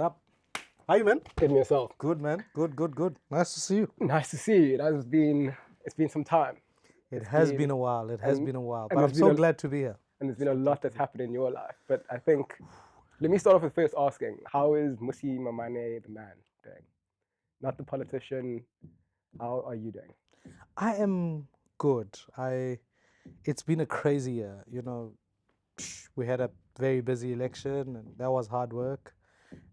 Up. How you, man? Hit me yourself. Good, man. Good. Nice to see you. Nice to see you. It's been some time. It has been a while. It has and- been a while. and But I'm there's so been a- glad to be here. And there's been a lot that's happened in your life. But I think, let me start off with first asking, how is Mmusi Maimane the man doing? Not the politician. How are you doing? I am good. It's been a crazy year. We had a very busy election, and that was hard work.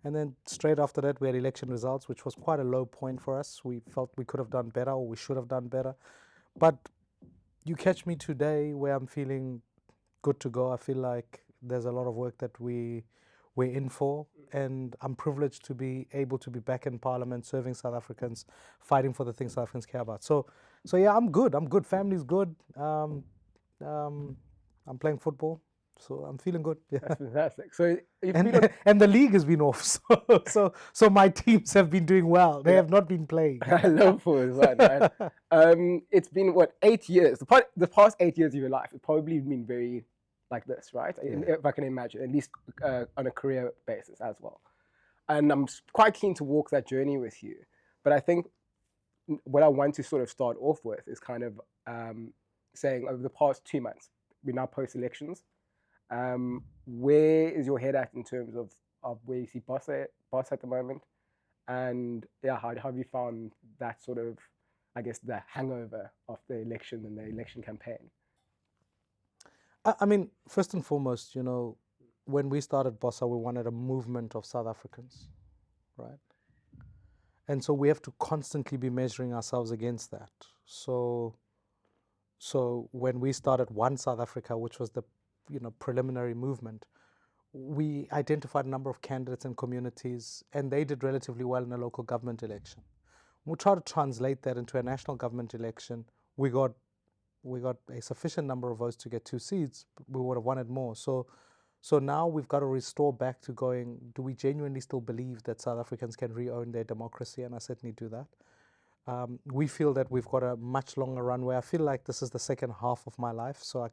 And then straight after that, we had election results, which was quite a low point for us. We felt we could have done better, or we should have done better. But you catch me today where I'm feeling good to go. I feel like there's a lot of work that we're in for, and I'm privileged to be able to be back in Parliament, serving South Africans, fighting for the things South Africans care about. So yeah, I'm good. I'm good. Family's good. I'm playing football, so I'm feeling good. Yeah. That's fantastic. So you've been on, And the league has been off, so my teams have been doing well. They have not been playing. I love for one, right? It's been what, 8 years? The past 8 years of your life, it's probably been very like this, right? If I can imagine, at least on a career basis as well. And I'm quite keen to walk that journey with you. But I think what I want to sort of start off with is kind of saying over the past 2 months, we're now post-elections. Where is your head at in terms of where you see BOSA at the moment? And yeah, how have you found that sort of, I guess, the hangover of the election and the election campaign? I mean, first and foremost, when we started BOSA, we wanted a movement of South Africans, right? And so we have to constantly be measuring ourselves against that. So when we started One South Africa, which was the preliminary movement, we identified a number of candidates and communities, and they did relatively well in a local government election. We tried to translate that into a national government election. We got a sufficient number of votes to get 2 seats. We would have wanted more. So now we've got to restore back to going, do we genuinely still believe that South Africans can re-own their democracy? And I certainly do that. We feel that we've got a much longer runway. I feel like this is the second half of my life. So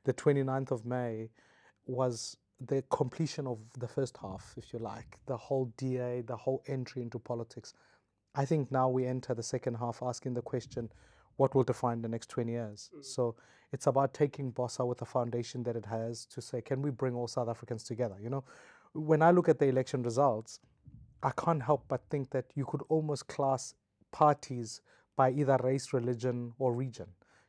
the 29th of May was the completion of the first half, if you like, the whole DA, the whole entry into politics. I think now we enter the second half asking the question, what will define the next 20 years? So it's about taking BOSA with the foundation that it has to say, can we bring all South Africans together? When I look at the election results, I can't help but think that you could almost class parties by either race, religion, or region.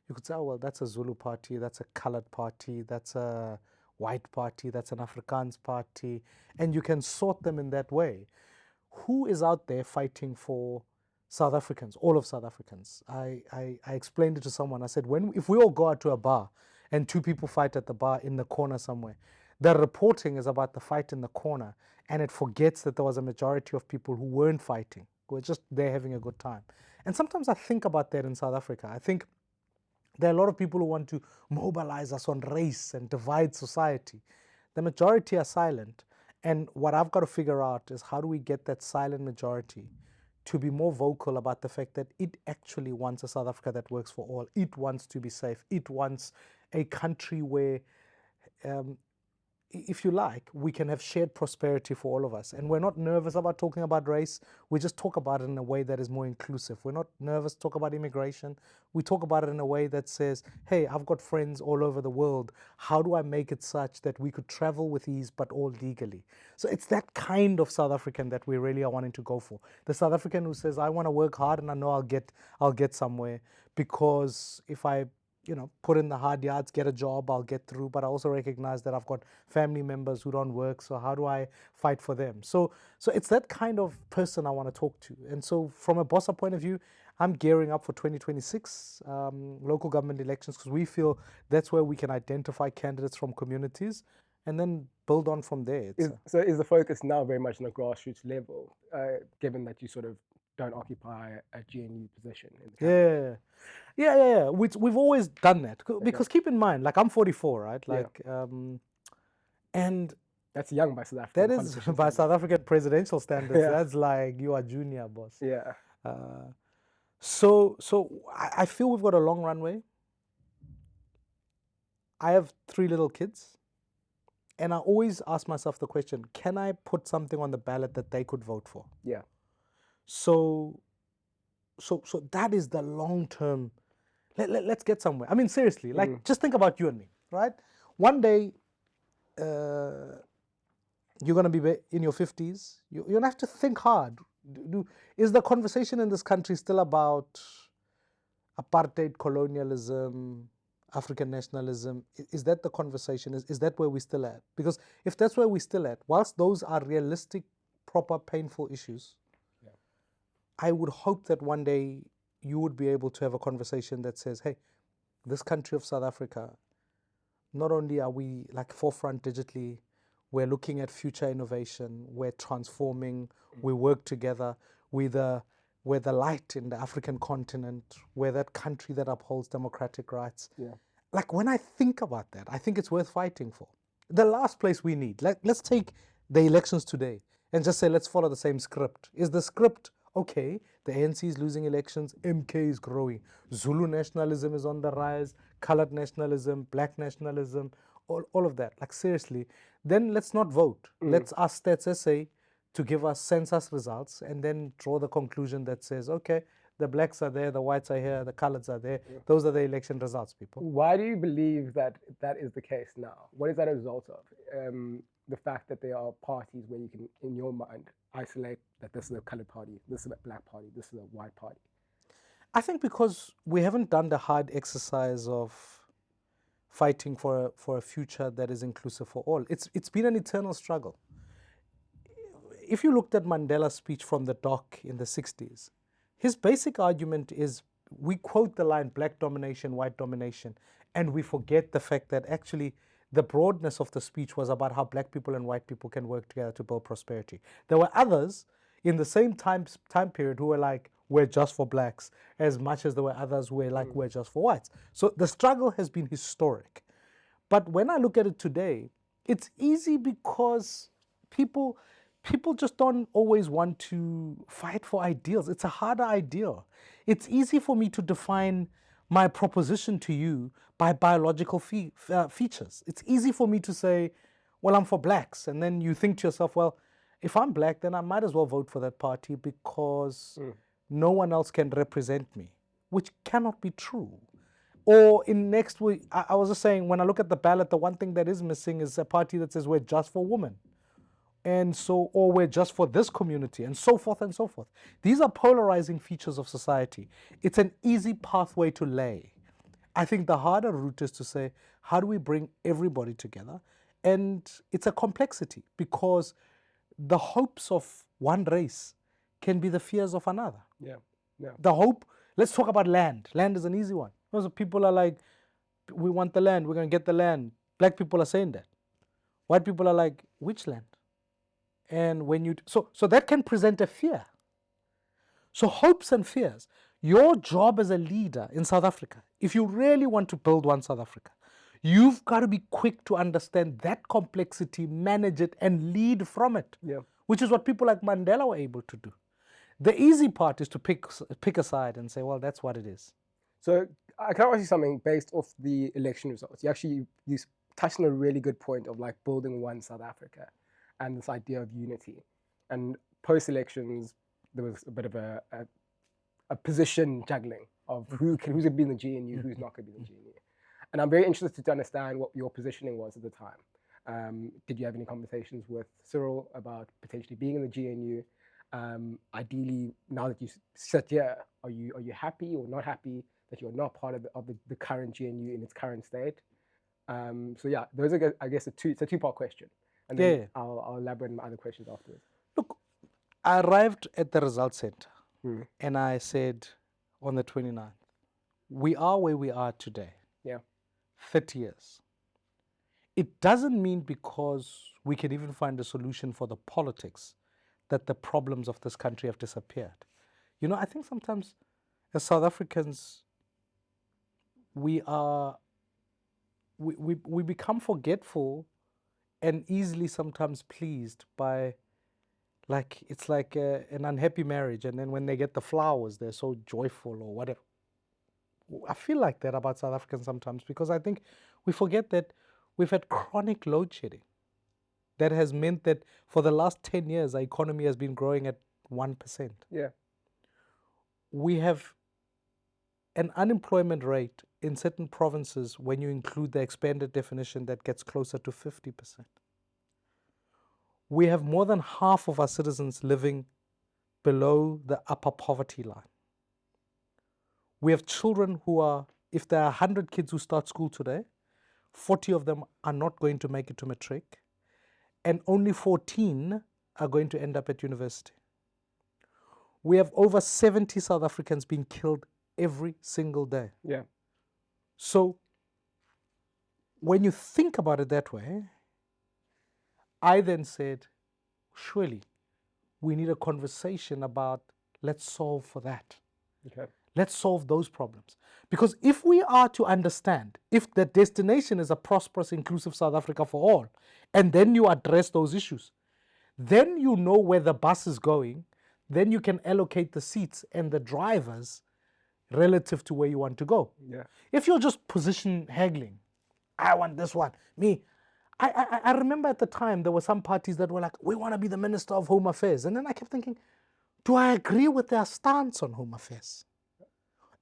You could say, oh, well, that's a Zulu party, that's a colored party, that's a white party, that's an Afrikaans party, and you can sort them in that way. Who is out there fighting for South Africans, all of South Africans? I explained it to someone. I said, if we all go out to a bar and 2 people fight at the bar in the corner somewhere, the reporting is about the fight in the corner, and it forgets that there was a majority of people who weren't fighting, who were just there having a good time. And sometimes I think about that in South Africa. I think there are a lot of people who want to mobilize us on race and divide society. The majority are silent. And what I've got to figure out is, how do we get that silent majority to be more vocal about the fact that it actually wants a South Africa that works for all. It wants to be safe. It wants a country where, if you like, we can have shared prosperity for all of us. And we're not nervous about talking about race. We just talk about it in a way that is more inclusive. We're not nervous to talk about immigration. We talk about it in a way that says, hey, I've got friends all over the world. How do I make it such that we could travel with ease, but all legally? So it's that kind of South African that we really are wanting to go for. The South African who says, I want to work hard and I know I'll get somewhere, because if I put in the hard yards, get a job, I'll get through. But I also recognize that I've got family members who don't work. So how do I fight for them? So it's that kind of person I want to talk to. And so from a BOSA point of view, I'm gearing up for 2026 local government elections, because we feel that's where we can identify candidates from communities and then build on from there. So is the focus now very much on a grassroots level, given that you sort of don't occupy a GNU position in the cabinet? Yeah. We've always done that, because keep in mind, like, I'm 44, right? Like, and that's young by South African. That is by South African presidential standards. Yeah. That's like you are junior, boss. Yeah. So I feel we've got a long runway. I have 3 little kids. And I always ask myself the question, can I put something on the ballot that they could vote for? Yeah. So that is the long term. Let's get somewhere. I mean, seriously, like just think about you and me, right? One day, you're going to be in your 50s. You're going to have to think hard. Is the conversation in this country still about apartheid, colonialism, African nationalism? Is that the conversation? Is that where we're still at? Because if that's where we're still at, whilst those are realistic, proper, painful issues, I would hope that one day you would be able to have a conversation that says, hey, this country of South Africa, not only are we like forefront digitally, we're looking at future innovation, we're transforming, we work together, we're the light in the African continent, we're that country that upholds democratic rights. Yeah. Like when I think about that, I think it's worth fighting for. The last place we need, let's take the elections today and just say, let's follow the same script. Is the script, okay, the ANC is losing elections, MK is growing, Zulu nationalism is on the rise, colored nationalism, black nationalism, all of that. Like seriously, then let's not vote. Let's ask Stats SA to give us census results and then draw the conclusion that says, okay, the blacks are there, the whites are here, the coloreds are there. Those are the election results, people. Why do you believe that that is the case now? What is that a result of? The fact that there are parties where you can, in your mind, isolate that this is a colored party, this is a black party, this is a white party. I think because we haven't done the hard exercise of fighting for a future that is inclusive for all. It's been an eternal struggle. If you looked at Mandela's speech from the dock in the 60s, his basic argument is we quote the line black domination, white domination, and we forget the fact that actually the broadness of the speech was about how black people and white people can work together to build prosperity. There were others in the same time period who were like, we're just for blacks, as much as there were others who were like, we're just for whites. So the struggle has been historic. But when I look at it today, it's easy because people just don't always want to fight for ideals. It's a harder ideal. It's easy for me to define my proposition to you by biological features. It's easy for me to say, well, I'm for blacks. And then you think to yourself, well, if I'm black, then I might as well vote for that party because no one else can represent me, which cannot be true. Or in next week, I was just saying, when I look at the ballot, the one thing that is missing is a party that says we're just for women. And so, or we're just for this community, and so forth and so forth. These are polarizing features of society. It's an easy pathway to lay. I think the harder route is to say, how do we bring everybody together? And it's a complexity because the hopes of one race can be the fears of another. Yeah, yeah. The hope, let's talk about land. Land is an easy one. Most people are like, we want the land, we're going to get the land. Black people are saying that. White people are like, which land? And when you, so that can present a fear. So hopes and fears. Your job as a leader in South Africa, if you really want to build one South Africa, you've got to be quick to understand that complexity, manage it, and lead from it. Yeah. Which is what people like Mandela were able to do. The easy part is to pick a side and say, well, that's what it is. So I can ask you something based off the election results. You touched on a really good point of like building one South Africa and this idea of unity. And post-elections, there was a bit of a position juggling of who's going to be in the GNU, who's not going to be in the GNU. And I'm very interested to understand what your positioning was at the time. Did you have any conversations with Cyril about potentially being in the GNU? Ideally, now that you sit here, are you happy or not happy that you're not part of the current GNU in its current state? So yeah, those are, I guess, it's a two-part question. And then I'll elaborate on my other questions afterwards. Look, I arrived at the results center and I said on the 29th, we are where we are today. Yeah. 30 years. It doesn't mean because we can even find a solution for the politics that the problems of this country have disappeared. You know, I think sometimes as South Africans, we become forgetful and easily sometimes pleased by, like, it's like an unhappy marriage, and then when they get the flowers, they're so joyful or whatever. I feel like that about South Africans sometimes because I think we forget that we've had chronic load shedding. that has meant that for the last 10 years, our economy has been growing at 1%. Yeah. We have an unemployment rate in certain provinces, when you include the expanded definition, that gets closer to 50%. We have more than half of our citizens living below the upper poverty line. We have children who are, if there are 100 kids who start school today, 40 of them are not going to make it to matric, and only 14 are going to end up at university. We have over 70 South Africans being killed every single day. Yeah. So when you think about it that way, I then said, surely we need a conversation about, let's solve for that. Okay. Let's solve those problems. Because if we are to understand, if the destination is a prosperous, inclusive South Africa for all, and then you address those issues, then you know where the bus is going, then you can allocate the seats and the drivers relative to where you want to go. Yeah. If you're just position haggling, I want this one, me. I remember at the time there were some parties that were like, we want to be the Minister of Home Affairs. And then I kept thinking, do I agree with their stance on Home Affairs?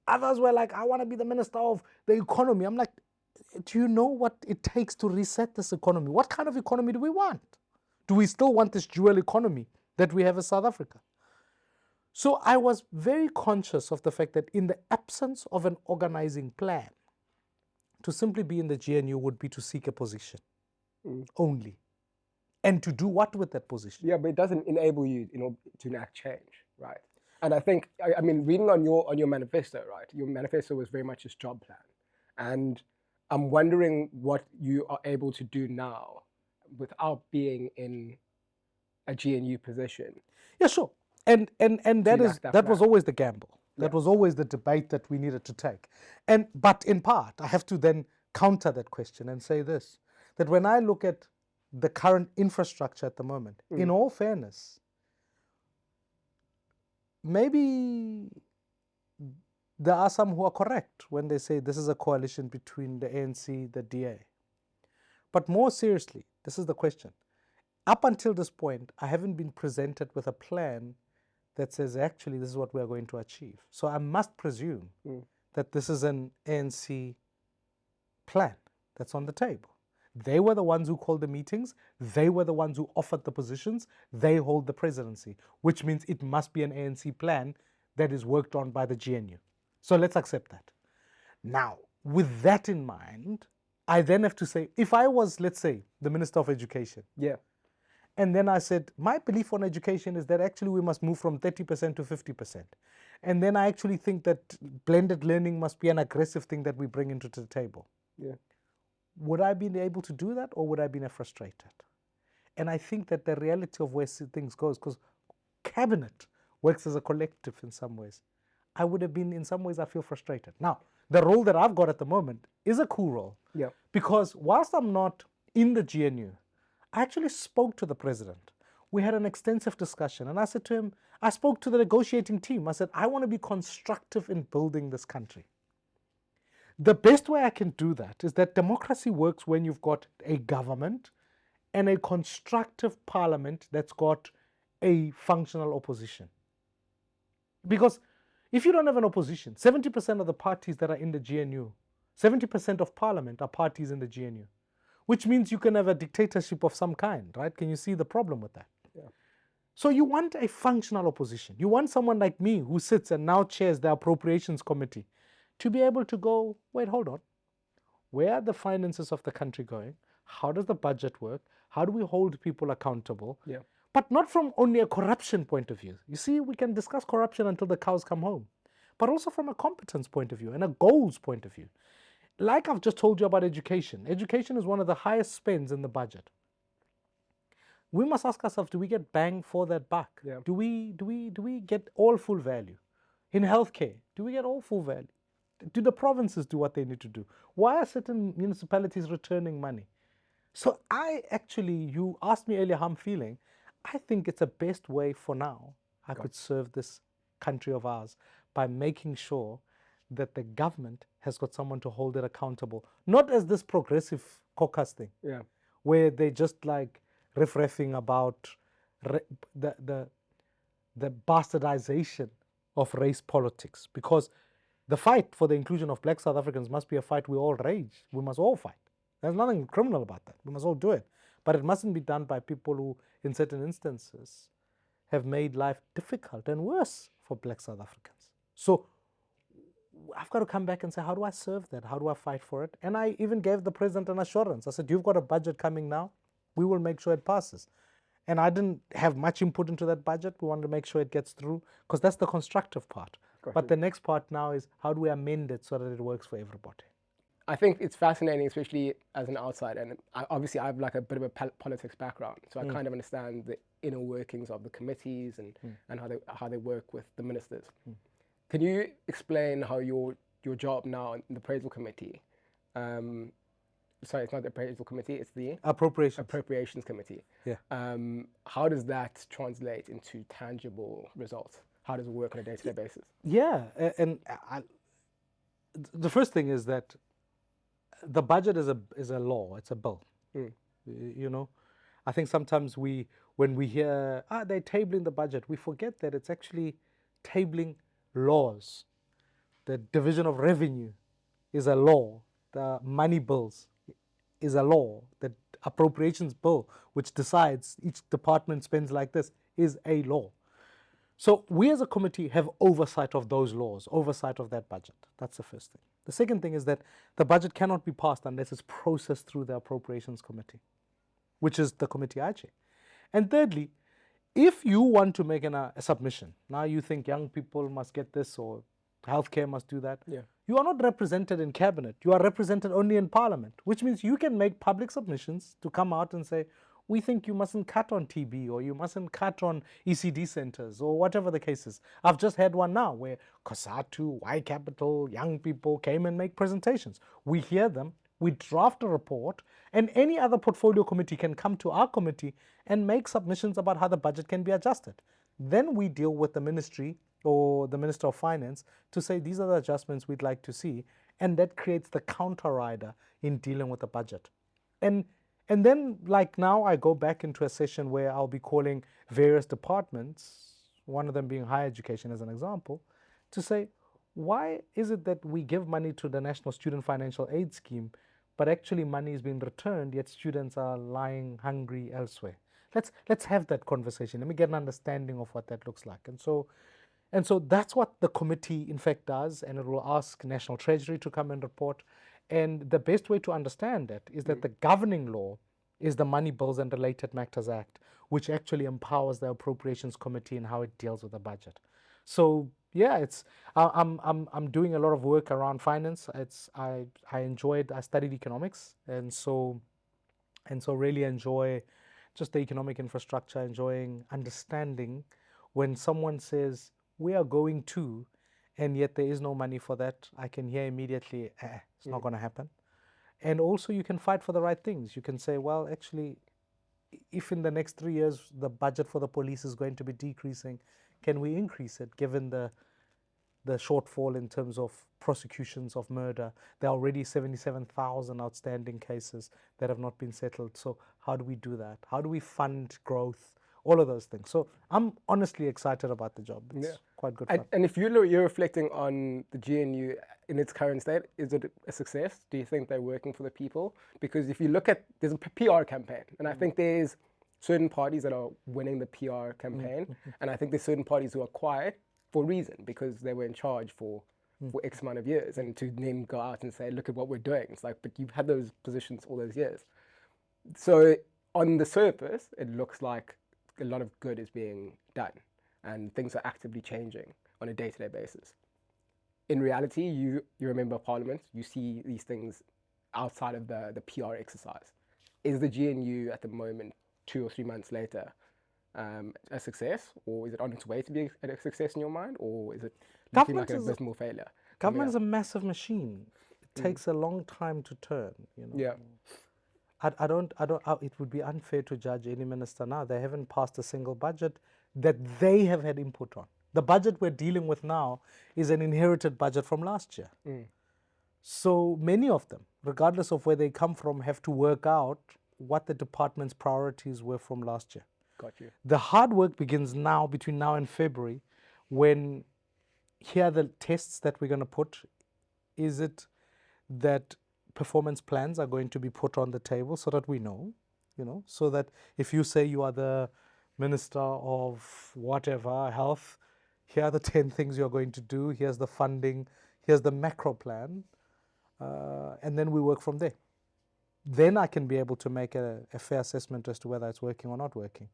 Others were like, I want to be the Minister of the Economy. I'm like, do you know what it takes to reset this economy? What kind of economy do we want? Do we still want this dual economy that we have in South Africa? So I was very conscious of the fact that in the absence of an organizing plan, to simply be in the GNU would be to seek a position only. And to do what with that position? Yeah, but it doesn't enable you, to enact change, right? And I think, I mean, reading on your manifesto, right? Your manifesto was very much this job plan, and I'm wondering what you are able to do now without being in a GNU position. Yeah, sure. And that was always the gamble. That was always the debate that we needed to take. But in part, I have to then counter that question and say this, that when I look at the current infrastructure at the moment, in all fairness, maybe there are some who are correct when they say this is a coalition between the ANC, the DA. But more seriously, this is the question. Up until this point, I haven't been presented with a plan that says, actually, this is what we are going to achieve. So I must presume that this is an ANC plan that's on the table. They were the ones who called the meetings. They were the ones who offered the positions. They hold the presidency, which means it must be an ANC plan that is worked on by the GNU. So let's accept that. Now, with that in mind, I then have to say, if I was, let's say, the Minister of Education, and then I said, my belief on education is that actually we must move from 30% to 50%. And then I actually think that blended learning must be an aggressive thing that we bring into the table. Would I be able to do that, or would I be frustrated? And I think that the reality of where things goes, because cabinet works as a collective in some ways, I would have been, in some ways, I feel frustrated. Now, the role that I've got at the moment is a cool role. Because whilst I'm not in the GNU, I actually spoke to the president. We had an extensive discussion, and I said to him, I spoke to the negotiating team. I said, I want to be constructive in building this country. The best way I can do that is that democracy works when you've got a government and a constructive parliament that's got a functional opposition. Because if you don't have an opposition, 70% of the parties that are in the GNU, 70% of parliament are parties in the GNU, which means you can have a dictatorship of some kind, right? Can you see the problem with that? So you want a functional opposition. You want someone like me who sits and now chairs the appropriations committee to be able to go, wait, hold on. Where are the finances of the country going? How does the budget work? How do we hold people accountable? But not from only a corruption point of view. You see, we can discuss corruption until the cows come home, but also from a competence point of view and a goals point of view. Like I've just told you about education. Education is one of the highest spends in the budget. We must ask ourselves, do we get bang for that buck? Do we get all full value? In healthcare, do we get all full value? Do the provinces do what they need to do? Why are certain municipalities returning money? So you asked me earlier how I'm feeling. I think it's the best way for now I could serve this country of ours by making sure that the government has got someone to hold it accountable. Not as this progressive caucus thing, where they just like riffraffing about the bastardization of race politics, because the fight for the inclusion of black South Africans must be a fight we all rage. We must all fight. There's nothing criminal about that. We must all do it. But it mustn't be done by people who, in certain instances, have made life difficult and worse for black South Africans. So I've got to come back and say, how do I serve that? How do I fight for it? And I even gave the president an assurance. I said, you've got a budget coming now. We will make sure it passes. And I didn't have much input into that budget. We wanted to make sure it gets through, because that's the constructive part. But the next part now is, how do we amend it so that it works for everybody? I think it's fascinating, especially as an outsider. And obviously, I have like a bit of a politics background, so I kind of understand the inner workings of the committees and how they work with the ministers. Can you explain how your job now in the appraisal committee? Sorry, it's not the appraisal committee; it's the appropriations committee. Yeah. How does that translate into tangible results? How does it work on a day-to-day basis? Yeah, and the first thing is that the budget is a law. It's a bill. You know, I think sometimes when we hear they're tabling the budget, we forget that it's actually tabling laws. The division of revenue is a law. The money bills is a law. The appropriations bill, which decides each department spends like this, is a law. So we as a committee have oversight of those laws, oversight of that budget. That's the first thing. The second thing is that the budget cannot be passed unless it's processed through the appropriations committee, which is the committee I chair. And thirdly, if you want to make a submission, now you think young people must get this or healthcare must do that, you are not represented in cabinet. You are represented only in parliament, which means you can make public submissions to come out and say, we think you mustn't cut on TB, or you mustn't cut on ECD centers, or whatever the case is. I've just had one now where COSATU, Y Capital, young people came and make presentations. We hear them, we draft a report, and any other portfolio committee can come to our committee and make submissions about how the budget can be adjusted. Then we deal with the ministry or the Minister of Finance to say, these are the adjustments we'd like to see, and that creates the counter rider in dealing with the budget. And then, like now, I go back into a session where I'll be calling various departments, one of them being higher education as an example, to say, why is it that we give money to the National Student Financial Aid Scheme, but actually money is being returned, yet students are lying hungry elsewhere? Let's have that conversation. Let me get an understanding of what that looks like. And so that's what the committee, in fact, does, and it will ask National Treasury to come and report. And the best way to understand it is that the governing law is the Money Bills and Related Matters Act, which actually empowers the Appropriations Committee in how it deals with the budget. So yeah, I'm doing a lot of work around finance. I enjoyed. I studied economics, and so really enjoy just the economic infrastructure, enjoying understanding when someone says we are going to, and yet there is no money for that. I can hear immediately, it's not going to happen. And also you can fight for the right things. You can say, well, actually, if in the next 3 years the budget for the police is going to be decreasing, can we increase it given the shortfall in terms of prosecutions of murder? There are already 77,000 outstanding cases that have not been settled. So how do we do that? How do we fund growth? All of those things. So I'm honestly excited about the job. It's quite good fun. And if you're reflecting on the GNU in its current state, is it a success? Do you think they're working for the people? Because if you look at, there's a PR campaign, and I think there's certain parties that are winning the PR campaign, and I think there's certain parties who are quiet for a reason, because they were in charge for X amount of years, and to then go out and say, look at what we're doing. It's like, but you've had those positions all those years. So on the surface, it looks like a lot of good is being done and things are actively changing on a day-to-day basis. In reality, you're a member of parliament, you see these things outside of the PR exercise. Is the GNU at the moment, 2 or 3 months later, a success, or is it on its way to be a success in your mind, or is it looking like an abysmal failure? Government is a massive machine. It takes a long time to turn, you know. Yeah. It would be unfair to judge any minister now. They haven't passed a single budget that they have had input on. The budget we're dealing with now is an inherited budget from last year. So many of them, regardless of where they come from, have to work out what the department's priorities were from last year. Got you. The hard work begins now, between now and February, when here are the tests that we're going to put. Is it that performance plans are going to be put on the table so that we know, so that if you say you are the minister of whatever, health, here are the 10 things you're going to do, here's the funding, here's the macro plan, and then we work from there. Then I can be able to make a fair assessment as to whether it's working or not working.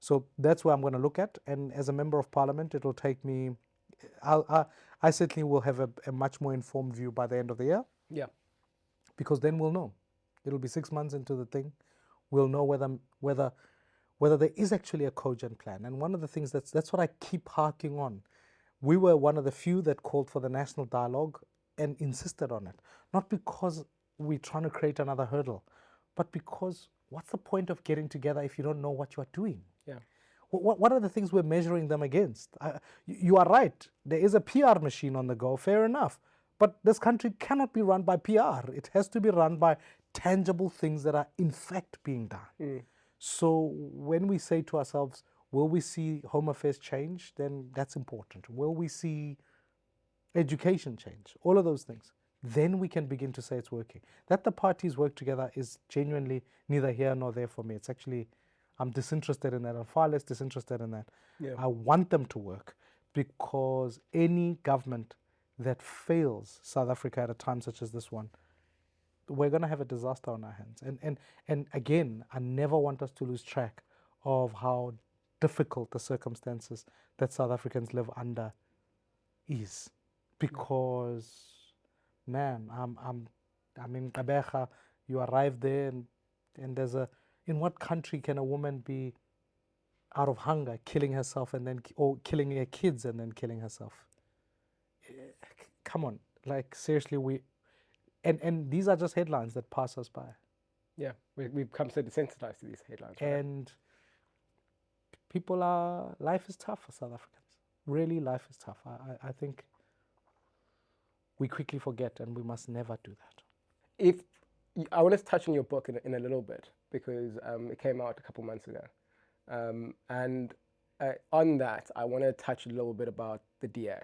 So that's where I'm going to look at. And as a member of parliament, it'll take me, I certainly will have a much more informed view by the end of the year. Yeah. Because then we'll know. It'll be 6 months into the thing. We'll know whether there is actually a cogent plan. And one of the things that's what I keep harking on. We were one of the few that called for the national dialogue and insisted on it. Not because we're trying to create another hurdle, but because what's the point of getting together if you don't know what you are doing? Yeah. What are the things we're measuring them against? You are right. There is a PR machine on the go, fair enough. But this country cannot be run by PR. It has to be run by tangible things that are in fact being done. So when we say to ourselves, will we see Home Affairs change? Then that's important. Will we see education change? All of those things. Then we can begin to say it's working. That the parties work together is genuinely neither here nor there for me. It's actually, I'm disinterested in that. I'm far less disinterested in that. Yeah. I want them to work because any government that fails South Africa at a time such as this one, we're going to have a disaster on our hands. And again, I never want us to lose track of how difficult the circumstances that South Africans live under is. Because, man, I'm in Gqeberha, you arrive there and there's in what country can a woman be out of hunger, killing herself or killing her kids and then killing herself? Come on, like seriously, and these are just headlines that pass us by. Yeah, we've become so desensitized to these headlines. Right? And life is tough for South Africans. Really, life is tough. I think we quickly forget, and we must never do that. I want to touch on your book in a little bit, because it came out a couple months ago. And on that, I want to touch a little bit about the DA.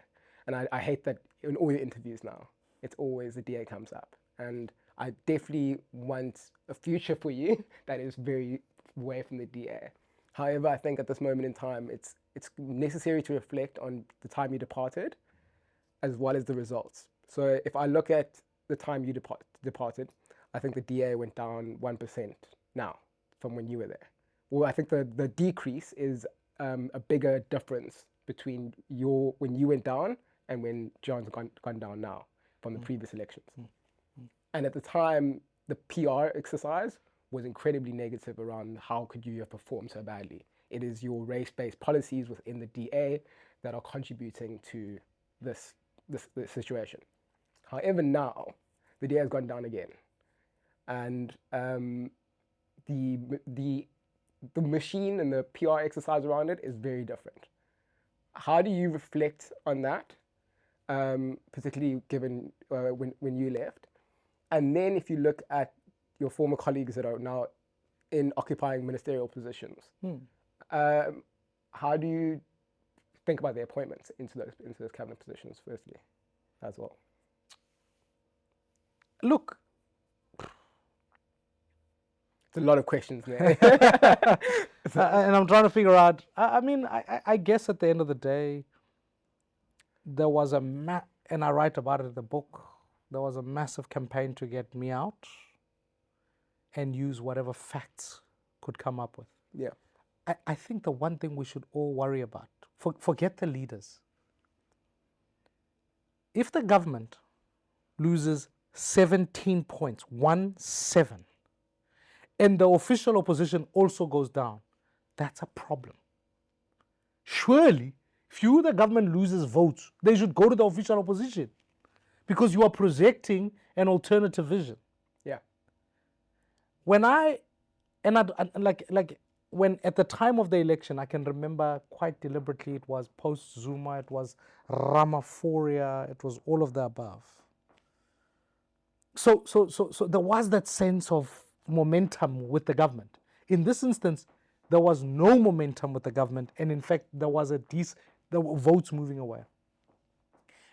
And I hate that in all the interviews now, it's always the DA comes up. And I definitely want a future for you that is very away from the DA. However, I think at this moment in time, it's necessary to reflect on the time you departed, as well as the results. So if I look at the time you departed, I think the DA went down 1% now from when you were there. Well, I think the decrease is a bigger difference between when you went down and when John's gone down now from the previous elections. And at the time, the PR exercise was incredibly negative around how could you have performed so badly. It is your race-based policies within the DA that are contributing to this situation. However, now the DA has gone down again, and the machine and the PR exercise around it is very different. How do you reflect on that, particularly given when you left? And then if you look at your former colleagues that are now in occupying ministerial positions, how do you think about their appointments into those cabinet positions, firstly, as well? Look, it's a lot of questions there. And I'm trying to figure out, I guess at the end of the day, there was and I write about it in the book, there was a massive campaign to get me out and use whatever facts could come up with. Yeah. I think the one thing we should all worry about, forget the leaders. If the government loses 17 points, 1-7, and the official opposition also goes down, that's a problem. Surely, if the government loses votes, they should go to the official opposition, because you are projecting an alternative vision. Yeah. When when at the time of the election, I can remember quite deliberately, it was post-Zuma, it was Ramaphoria, it was all of the above. So there was that sense of momentum with the government. In this instance, there was no momentum with the government, and in fact, there was there were votes moving away.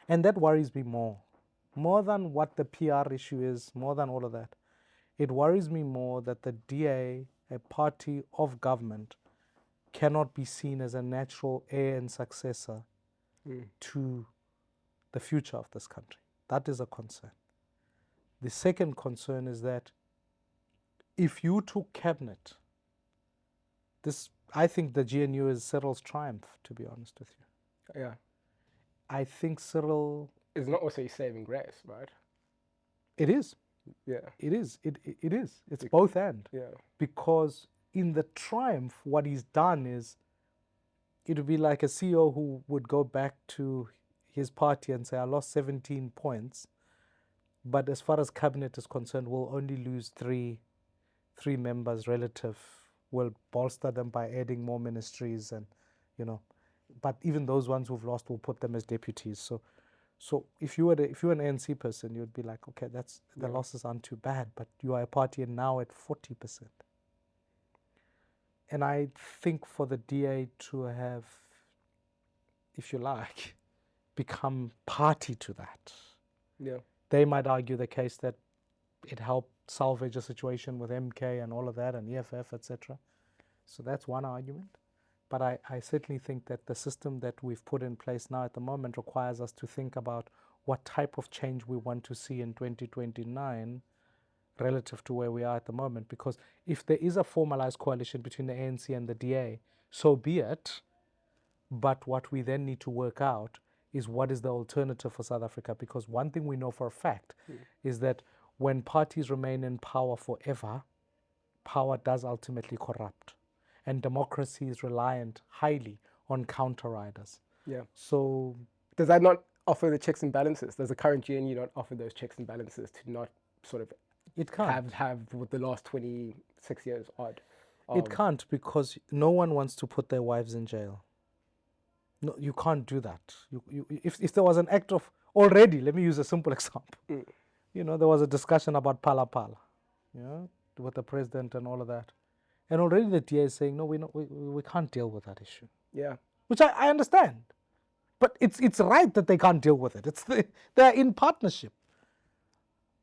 And that worries me more than what the PR issue is, more than all of that. It worries me more that the DA, a party of government, cannot be seen as a natural heir and successor to the future of this country. That is a concern. The second concern is that if you took cabinet, I think the GNU is Cyril's triumph, to be honest with you. Yeah. I think Cyril... It's not also his saving grace, right? It is. Yeah. It is. It is. It's both and. Yeah. Because in the triumph, what he's done is, it would be like a CEO who would go back to his party and say, I lost 17 points, but as far as cabinet is concerned, we'll only lose three members relative. We'll bolster them by adding more ministries, and but even those ones who've lost, we'll put them as deputies. So if you were an ANC person, you'd be like, okay, the losses aren't too bad, but you are a party and now at 40%. And I think for the DA to have, if you like, become party to that, they might argue the case that it helped salvage a situation with MK and all of that, and EFF, etc. So that's one argument. But I certainly think that the system that we've put in place now at the moment requires us to think about what type of change we want to see in 2029 relative to where we are at the moment. Because if there is a formalized coalition between the ANC and the DA, so be it. But what we then need to work out is what is the alternative for South Africa. Because one thing we know for a fact is that when parties remain in power forever, power does ultimately corrupt. And democracy is reliant highly on counter-riders. Yeah. So does that not offer the checks and balances? Does the current GNU not offer those checks and balances to not sort of it can't have with the last 26 years odd? It can't, because no one wants to put their wives in jail. No, you can't do that. If there was an act of already, let me use a simple example. There was a discussion about Phala Phala, with the president and all of that. And already the DA is saying, no, we can't deal with that issue. Yeah. Which I understand. But it's right that they can't deal with it. They're in partnership.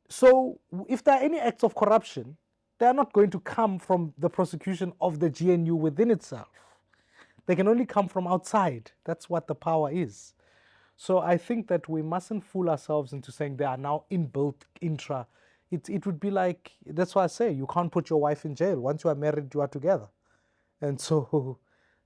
So if there are any acts of corruption, they are not going to come from the prosecution of the GNU within itself. They can only come from outside. That's what the power is. So I think that we mustn't fool ourselves into saying they are now inbuilt intra. It would be like, that's why I say you can't put your wife in jail. Once you are married, you are together. And so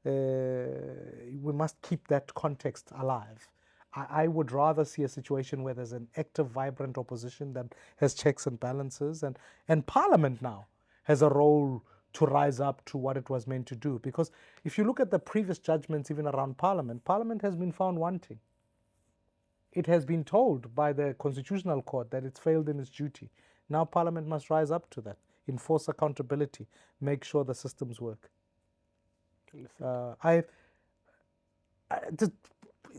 we must keep that context alive. I would rather see a situation where there's an active, vibrant opposition that has checks and balances. And Parliament now has a role to rise up to what it was meant to do. Because if you look at the previous judgments, even around Parliament, Parliament has been found wanting. It has been told by the Constitutional Court that it's failed in its duty. Now Parliament must rise up to that, enforce accountability, make sure the systems work.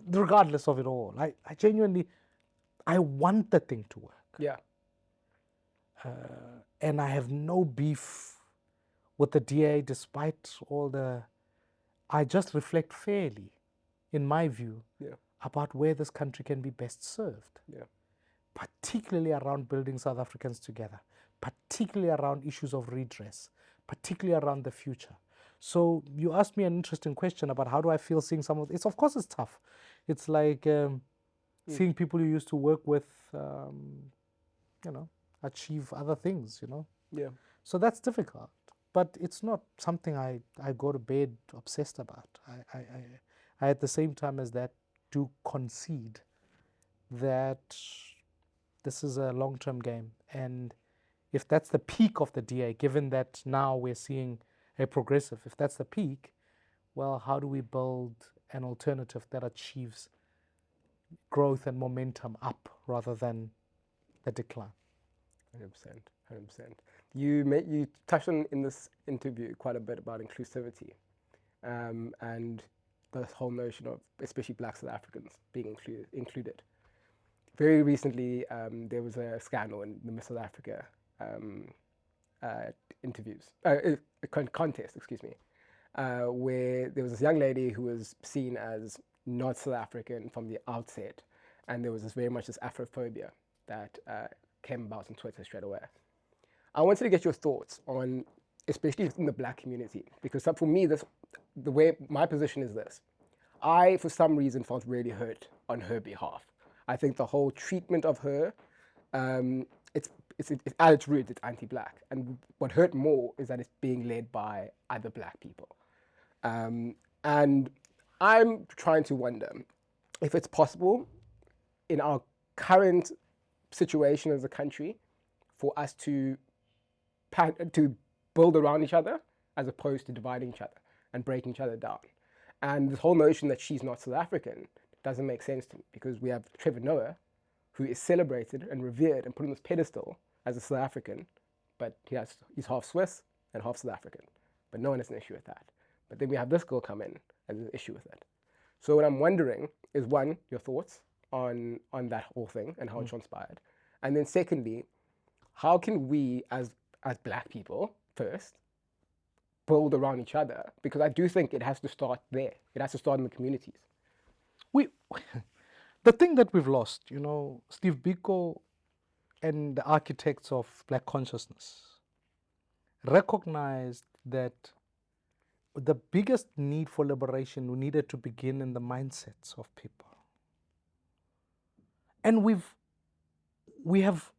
Regardless of it all, I genuinely, I want the thing to work. Yeah. And I have no beef with the DA, despite all I just reflect fairly, in my view, about where this country can be best served. Yeah. Particularly around building South Africans together, particularly around issues of redress, particularly around the future. So you asked me an interesting question about how do I feel seeing some of this. Of course it's tough. It's like seeing people you used to work with, achieve other things, Yeah. So that's difficult. But it's not something I go to bed obsessed about. I at the same time as that, do concede that this is a long-term game. And if that's the peak of the DA, given that now we're seeing a progressive, if that's the peak, well, how do we build an alternative that achieves growth and momentum up rather than the decline? 100%. 100%. You touched on in this interview quite a bit about inclusivity, and this whole notion of especially Black South Africans being included. Very recently, there was a scandal in the Miss South Africa interviews, contest, excuse me, where there was this young lady who was seen as not South African from the outset, and there was very much this Afrophobia that came about on Twitter straight away. I wanted to get your thoughts on, especially in the black community, because for me, the way my position is this. I, for some reason, felt really hurt on her behalf. I think the whole treatment of her, it's at its root, it's anti-black. And what hurt more is that it's being led by other black people. And I'm trying to wonder if it's possible in our current situation as a country for us to build around each other as opposed to dividing each other and breaking each other down. And this whole notion that she's not South African doesn't make sense to me, because we have Trevor Noah, who is celebrated and revered and put on this pedestal as a South African, but he's half Swiss and half South African. But no one has an issue with that. But then we have this girl come in and there's an issue with it. So what I'm wondering is, one, your thoughts on that whole thing and how it transpired. And then secondly, how can we as black people first build around each other? Because I do think it has to start there. It has to start in the communities. The thing that we've lost, Steve Biko and the architects of black consciousness recognized that the biggest need for liberation needed to begin in the mindsets of people. And we have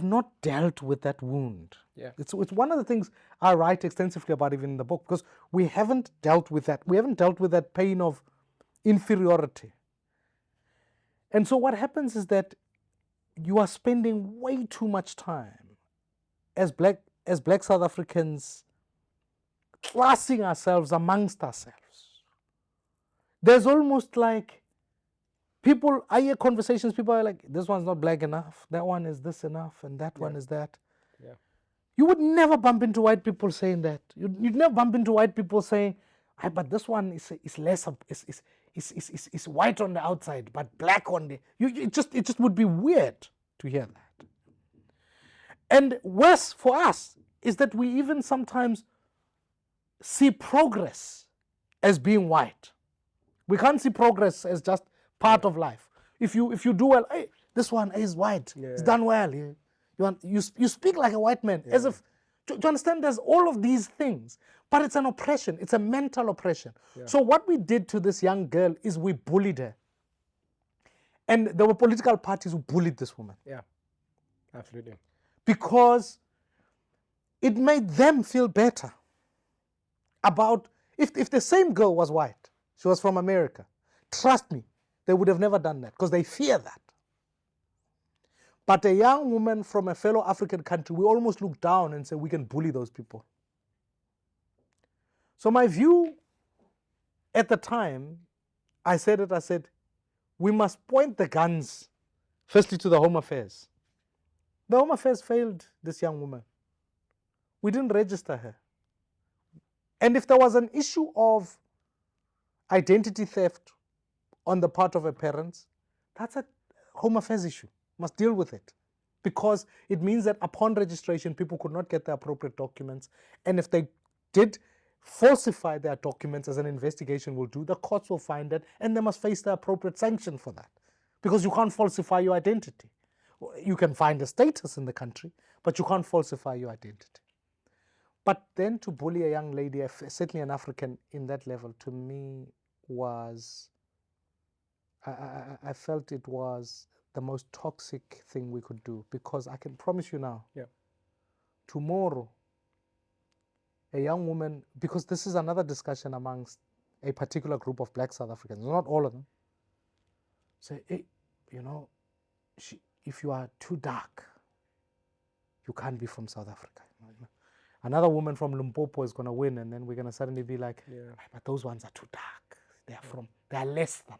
not dealt with that wound. Yeah. It's one of the things I write extensively about even in the book, because we haven't dealt with that. We haven't dealt with that pain of inferiority. And so what happens is that you are spending way too much time as black South Africans classing ourselves amongst ourselves. There's almost like I hear conversations, people are like, this one's not black enough, that one is this enough, and that one is that. Yeah. You would never bump into white people saying that. You'd never bump into white people saying, but this one is less, is white on the outside, but black on the... It just would be weird to hear that. And worse for us is that we even sometimes see progress as being white. We can't see progress as just part of life. If you do well, hey, this one is white. It's done well. You speak like a white man, as if... Do you understand? There's all of these things, but it's an oppression. It's a mental oppression. Yeah. So what we did to this young girl is we bullied her. And there were political parties who bullied this woman. Yeah, absolutely. Because it made them feel better about... If the same girl was white, she was from America, trust me, they would have never done that, because they fear that. But a young woman from a fellow African country, we almost look down and say we can bully those people. So my view at the time, I said, we must point the guns firstly to the Home Affairs. The Home Affairs failed this young woman. We didn't register her. And if there was an issue of identity theft on the part of her parents, that's a Home Affairs issue. Must deal with it, because it means that upon registration, people could not get the appropriate documents. And if they did falsify their documents, as an investigation will do, the courts will find it, and they must face the appropriate sanction for that, because you can't falsify your identity. You can find a status in the country, but you can't falsify your identity. But then to bully a young lady, certainly an African, in that level, to me was, I felt it was the most toxic thing we could do, because I can promise you now, tomorrow, a young woman, because this is another discussion amongst a particular group of black South Africans, not all of them, say, hey, if you are too dark, you can't be from South Africa. Another woman from Limpopo is going to win, and then we're going to suddenly be like, but those ones are too dark. They are less than us.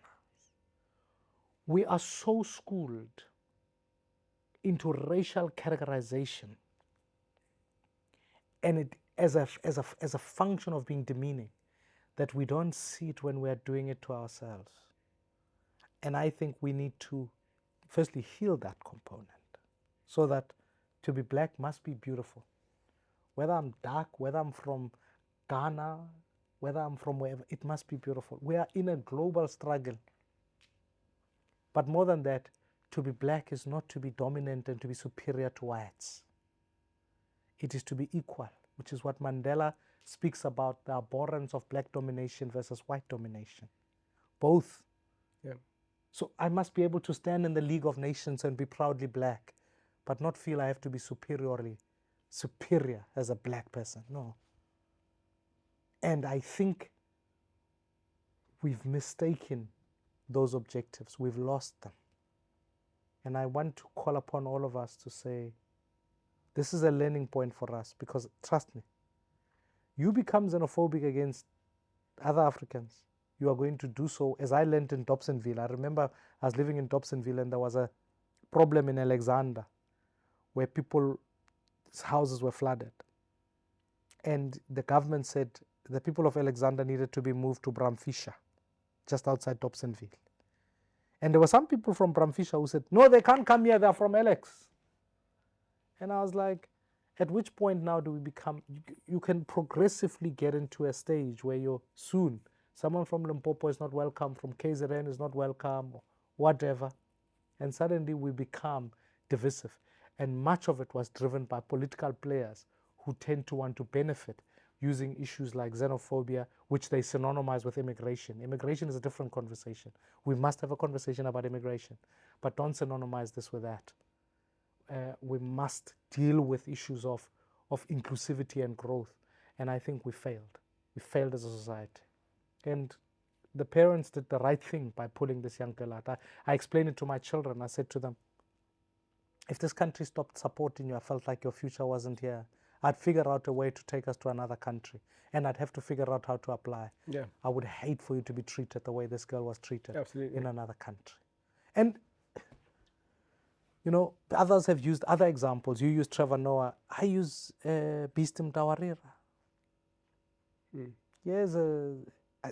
We are so schooled into racial categorization, and it as a function of being demeaning, that we don't see it when we are doing it to ourselves. And I think we need to firstly heal that component, so that to be black must be beautiful. Whether I'm dark, whether I'm from Ghana, whether I'm from wherever, it must be beautiful. We are in a global struggle. But more than that, to be black is not to be dominant and to be superior to whites. It is to be equal, which is what Mandela speaks about, the abhorrence of black domination versus white domination. Both. Yeah. So I must be able to stand in the League of Nations and be proudly black, but not feel I have to be superior as a black person. No. And I think we've mistaken those objectives. We've lost them. And I want to call upon all of us to say, this is a learning point for us, because trust me, you become xenophobic against other Africans, you are going to do so, as I learned in Dobsonville. I remember I was living in Dobsonville and there was a problem in Alexander where people's houses were flooded. And the government said the people of Alexander needed to be moved to Bramfisher, just outside Dobsonville. And there were some people from Bramfisher who said, no, they can't come here, they're from Alex. And I was like, at which point now do we become, you can progressively get into a stage where you're soon, someone from Limpopo is not welcome, from KZN is not welcome, or whatever. And suddenly we become divisive. And much of it was driven by political players who tend to want to benefit using issues like xenophobia, which they synonymize with immigration. Immigration is a different conversation. We must have a conversation about immigration, but don't synonymize this with that. We must deal with issues of inclusivity and growth. And I think we failed. We failed as a society. And the parents did the right thing by pulling this young girl out. I explained it to my children. I said to them, if this country stopped supporting you, I felt like your future wasn't here. I'd figure out a way to take us to another country, and I'd have to figure out how to apply. Yeah. I would hate for you to be treated the way this girl was treated. Absolutely. In another country. And you know, others have used other examples. You use Trevor Noah. I use Beastim Tawarira. Yes,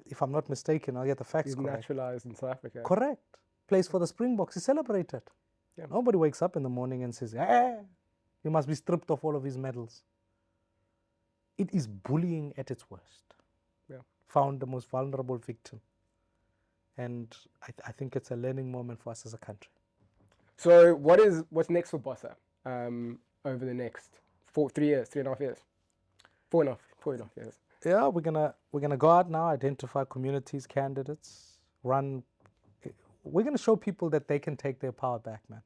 if I'm not mistaken, I'll get the facts correct. He's naturalized in South Africa. Correct. Plays for the Springboks. He's celebrated. Yeah. Nobody wakes up in the morning and says, eh, he must be stripped of all of his medals. It is bullying at its worst. Yeah. Found the most vulnerable victim. And I think it's a learning moment for us as a country. So what's next for BOSA over the next 3 years, 3.5 years? 4.5 years. Yeah, we're gonna go out now, identify communities, candidates, run. We're gonna show people that they can take their power back, man.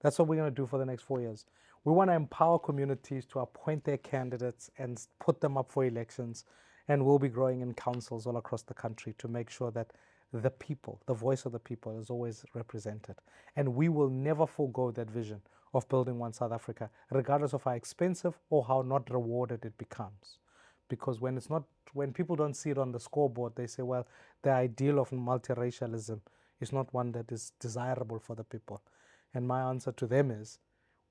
That's what we're gonna do for the next 4 years. We want to empower communities to appoint their candidates and put them up for elections, and we'll be growing in councils all across the country to make sure that the people, the voice of the people, is always represented. And we will never forego that vision of building one South Africa, regardless of how expensive or how not rewarded it becomes. Because when people don't see it on the scoreboard, they say, well, the ideal of multiracialism is not one that is desirable for the people. And my answer to them is,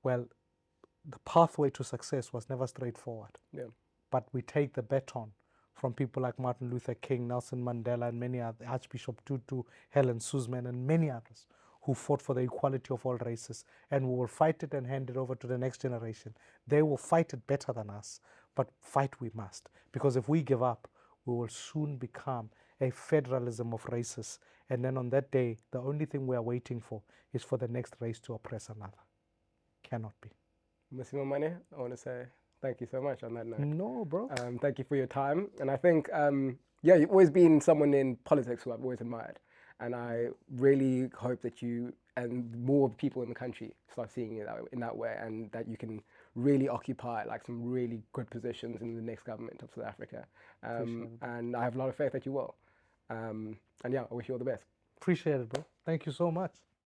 well, the pathway to success was never straightforward. Yeah. But we take the baton from people like Martin Luther King, Nelson Mandela, and many others, Archbishop Tutu, Helen Suzman, and many others who fought for the equality of all races. And we will fight it and hand it over to the next generation. They will fight it better than us, but fight we must. Because if we give up, we will soon become a federalism of races. And then on that day, the only thing we are waiting for is for the next race to oppress another. Cannot be. Mmusi Maimane, I want to say thank you so much on that note. No, bro. Thank you for your time. And I think, yeah, you've always been someone in politics who I've always admired. And I really hope that you and more people in the country start seeing it in that way, and that you can really occupy like some really good positions in the next government of South Africa. And I have a lot of faith that you will. And yeah, I wish you all the best. Appreciate it, bro. Thank you so much.